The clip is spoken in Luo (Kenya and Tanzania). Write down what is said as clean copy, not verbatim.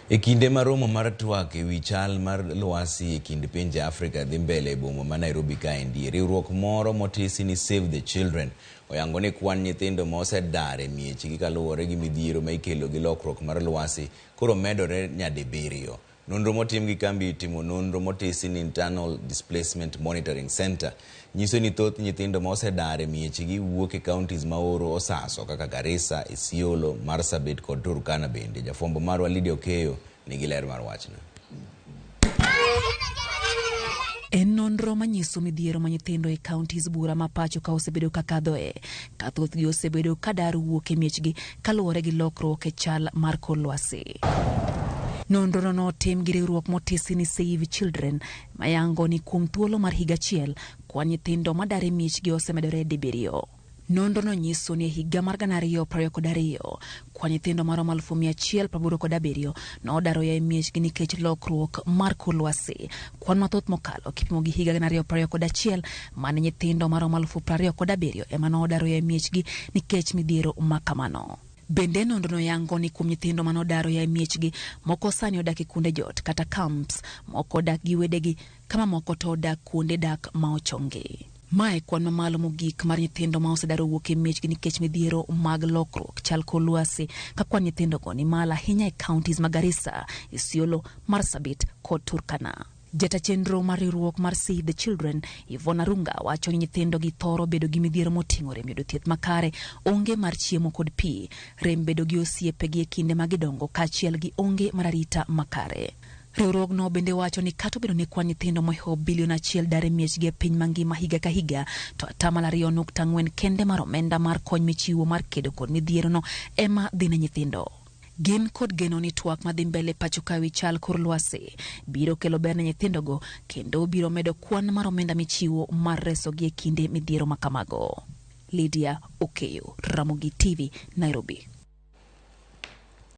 E kinde maromo mar twak ewi chal mar lwasi e kind pinje Afrika dhi mbele e boma ma Nairobi kaendi, riwruok moro motisi ni Save the Children oyango ni kwan nyithindo ma osedar e miechgi kaluwore gi midhiero ma ikelo gi lokruok mar lwasi koro medore nyadibiriyo. Nonro motim gi kambi timo nonro motisi ni Internal Displacement Monitoring Center nyiso ni thoth nyithindo ma osedar e miechgi wuok e counties ma oro osaso kaka Garissa, Isiolo, Marsabit kod Turkana bende. Jafwambo marwa Lydia Okeyo nigi ler mar wachno. En nonro manyiso midhiero ma nyithindo e counties bura ma pacho ka osebedo kakadhoe ka thothgi osebedo kadar wuok e miechgi kaluwore gi lokruok e chal mar kor lwasi. Nonro no otim gi riwruok motisi ni Save Children mayango ni kuom thuolo mar higa achiel kwan nyithindo madar e miechgi osemedore dibiriyo. Nonro no nyiso ni higa mar 2022 kwan nyithindo maromo 187 nodaro ya e miechgi nikech lokruok mar kor lwasi. Kwan mathoth mokalo kipimo gi higa 2021 mane nyithindo maromo 27,000 ema nodaro ya e miechgi nikech midhiero makamano. Bende nonro no yango ni kuom nyithindo manodaro ya e miechgi moko sani odak e kuonde jot kata camps, moko odak gi wedegi kama moko to odak kuonde dak ma ochongi. Mae kwan mamalo mogik mar nyithindo ma osedaro wuok e miechgi nikech midhiero mag lokruok chal kor lwasi ka kwan nyithindo go ni malo ahinya e counties ma Garissa, Isiolo, Marsabit kod Turkana. Jata chenro mar riwruok mar Save the Children Ivona Runga wacho ni nyithindo gi thoro bedo gi midhiero moting'ore yudo thieth makare, onge mar chiemo kod pi, rem bedo gi osiepegi e kinde ma gidongo kaachiel gi onge mar arita makare. Riwruogno bende wacho ni kata obedo ni kwan nyithindo mohewo bilion 1 dar e miechgi e piny mangima higa ka higa, to 2.4% kende mar omenda mar kony michiwo mar kedo kod midhiero no ema dhi ne nyithindo. Gin kod geno ni twak madhi mbele pacho ka wi chal kor lwasi biro kelo ber ne nyithindogo kendo biro medo kwan mar omenda michiwo mar resogi e kinde midhiero makamago. Lydia Okeyo, Ramogi TV, Nairobi.